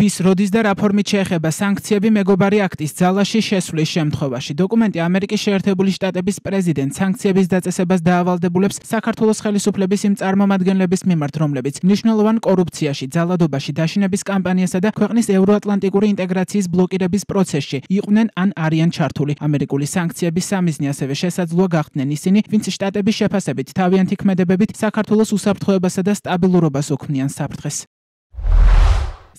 ვის, როდის და რა ფორმით შეეხება სანქციები მეგობარი აქტის ძალაში შესვლის შემთხვევაში. დოკუმენტი ამერიკის შეერთებული შტატების პრეზიდენტ სანქციების დაწესებას დაავალდებულებს საქართველოს ხელისუფლების იმ წარმომადგენლების მიმართ, რომლებიც მნიშვნელოვან კორუფციაში, ძალადობაში, დაშინების კამპანიასა და ქვეყნის ევროატლანტიკური ინტეგრაციის ბლოკირების პროცესში იყვნენ ან არიან ჩართული. ამერიკული სანქციების სამიზნე ასევე შესაძლოა გახდნენ ისინი, ვინც შტატების შეფასებით თავიანთი ქმედებებით საქართველოს უსაფრთხოებასა და სტაბილურობას უქმნიან საფრთხეს.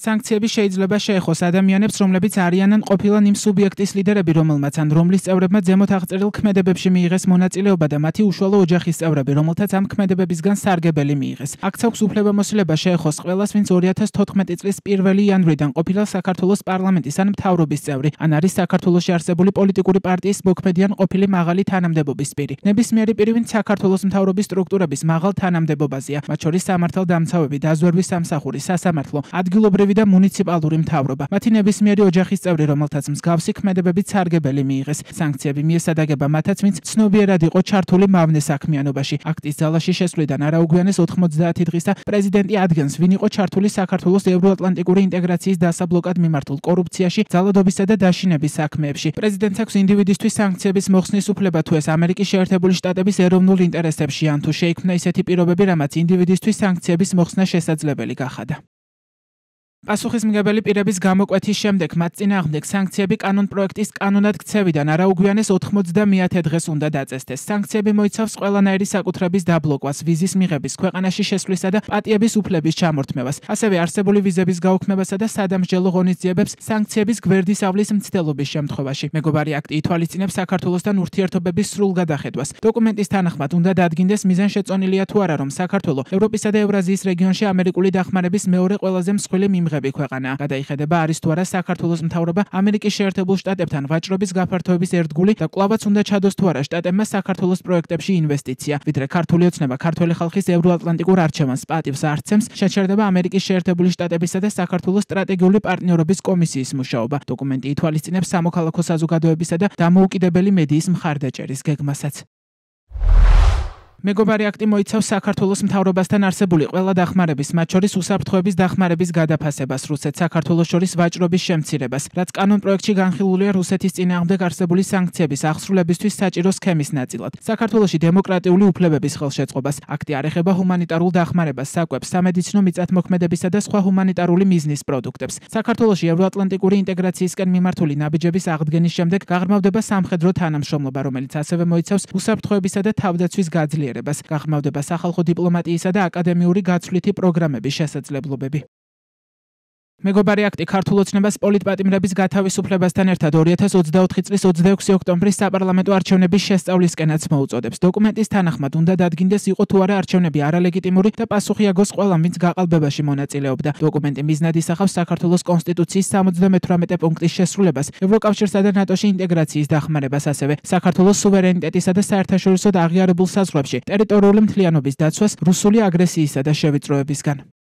სანქციები შეიძლება შეეხოს ადამიანებს, რომლებიც არიან ან ყოფილან იმ სუბიექტის ლიდერები, რომელმაც ან რომლის წევრებმა ზემოთ აღწერილ ქმედებებში მიიღეს მონაწილეობა და მათი უშუალო ოჯახის წევრები, რომელთაც ამ ქმედებებისგან სარგებელი მიიღეს. აქ აქვს უფლებამოსილება შეეხოს ყველას, ვინც 2014 წლის 1 იანვრიდან ყოფილა საქართველოს პარლამენტის ან მთავრობის წევრი, ან არის საქართველოში არსებული პოლიტიკური პარტიის მოქმედი ან ყოფილი მაღალი თანამდებობის პირი. ნებისმიერი პირი, ვინც საქართველოს მთავრობის სტრუქტურების მაღალ თანამდებობაზეა, მათ შორის სამართალდამცავები, დაზვერვის სამსახური, სასამართლო, ადგილობრივი და მუნიციპალური მთავრობა. მათი ნებისმიერი ოჯახის წევრი, რომელთაც მსგავსი ქმედებებით სარგებელი მიიღეს. სანქციები მიესადაგება მათაც, ვინც ცნობიერად იყო ჩართული მავნე საქმიანობაში. აქტის ძალაში შესვლიდან არაუგვიანეს 90 დღის და პრეზიდენტი ადგენს, ვინ იყო ჩართული საქართველოს ევროატლანტიკური ინტეგრაციის დასაბლოკად მიმართულ კორუფციაში, ძალადობისა და დაშინების საქმეებში. პრეზიდენტს აქვს ინდივიდისთვის სანქციების მოხსნის უფლება, თუ ეს ამერიკის შეერთებული შტატების ეროვნულ ინტერესებში ან თუ შეიქმნა ისეთი პირობები, რამაც ინდივიდისთვის სანქციების მოხსნა შესაძლებელი გახადა. პასუხისმგებელი პირების გამოკვეთის შემდეგ მათ წინააღმდეგ სანქციები კანონპროექტის კანონად ქცევიდან არაუგვიანეს 90 დღეს უნდა დაწესდეს. სანქციები მოიცავს ყველანაირი საკუთრების დაბლოკვას, ვიზის მიღების, ქვეყანაში შესვლისა და პატიების უფლების ჩამორთმევას, ასევე არსებული ვიზების გაუქმებასა და სადამსჯელო ღონისძიებებს სანქციების გვერდის ავლის მცდელობის შემთხვევაში. მეგობარი აქტი ითვალისწინებს საქართველოსთან ურთიერთობების სრულ გადახედვას. დოკუმენტის თანახმად უნდა დადგინდეს მიზანშეწონილია თუ არა, რომ საქართველო ევროპისა და ევრაზიის რეგიონში ამერიკული დახმარების მეორე ყველაზე მსხვილი ქვეყანა. გადაიხედება არის თუ არა საქართველოს მთავრობა ამერიკის შეერთებულ შტატებთან ვაჭრობის გაფართოების ერთგული და კვლავაც უნდა ჩადოს თუ არა შტატებმა საქართველოს პროექტებში ინვესტიცია. ვიდრე ქართული ოცნება ქართველი ხალხის ევროატლანტიკურ არჩევანს პატივს არცემს, შეჩერდება ამერიკის შეერთებული შტატებისა და საქართველოს სტრატეგიული პარტნიორობის კომისიის მუშაობა. დოკუმენტი ითვალისწინებს სამოქალაქო საზოგადოებისა და დამოუკიდებელი მედიის მხარდაჭერის გეგმასაც. მეგობარი აქტი მოიცავს საქართველოს მთავრობასთან არსებული ყველა დახმარების, მათ შორის უსაფრთხოების დახმარების გადაფასებას, რუსეთს საქართველოს შორის ვაჭრობის შემცირებას, რაც კანონპროექტში განხილულია რუსეთის წინააღმდეგ არსებული სანქციების აღსრულებისთვის საჭირო სქემის ნაწილად. საქართველოში დემოკრატიული უფლებების ხელშეწყობას. აქტი არ ეხება ჰუმანიტარულ დახმარებას, საკვებს, სამედიცინო მიწათმოქმედებისა და სხვა ჰუმანიტარული მიზნის პროდუქტებს. საქართველოში ევროატლანტიკური ინტეგრაციისკენ მიმართული ნაბიჯების აღდგენის შემდეგ გაღრმავდება სამხედრო თანამშრომლობა, რომელიც ასევე მოიცავს უსაფრთხოებისა და თავდაცვის გაძლიერებას. გაღრმავდება სახალხო დიპლომატიისა და აკადემიური გაცვლითი პროგრამების შესაძლებლობები. მეგობარი აქტი ქართულ ოცნებას პოლიტპატიმრების გათავისუფლებასთან ერთად 2024 წლის 26 ოქტომბრის საპარლამენტო არჩევნების შესწავლისკენაც მოუწოდებს. დოკუმენტის თანახმად უნდა დადგინდეს, იყო თუ არა არჩევნები არალეგიტიმური და პასუხი აგოს ყველამ, ვინც გაყალბებაში მონაწილეობდა. დოკუმენტი მიზნად ისახავს საქართველოს კონსტიტუციის 78 პუნქტის შესრულებას, ევროკავშირსა და ნატოში ინტეგრაციის დახმარებას, ასევე საქართველოს სუვერენიტეტისა და საერთაშორისო აღიარებულ საზღვრებში ტერიტორიული მთლიანობის დაცვას რუსული აგრესიისა და შევიწროებისგან.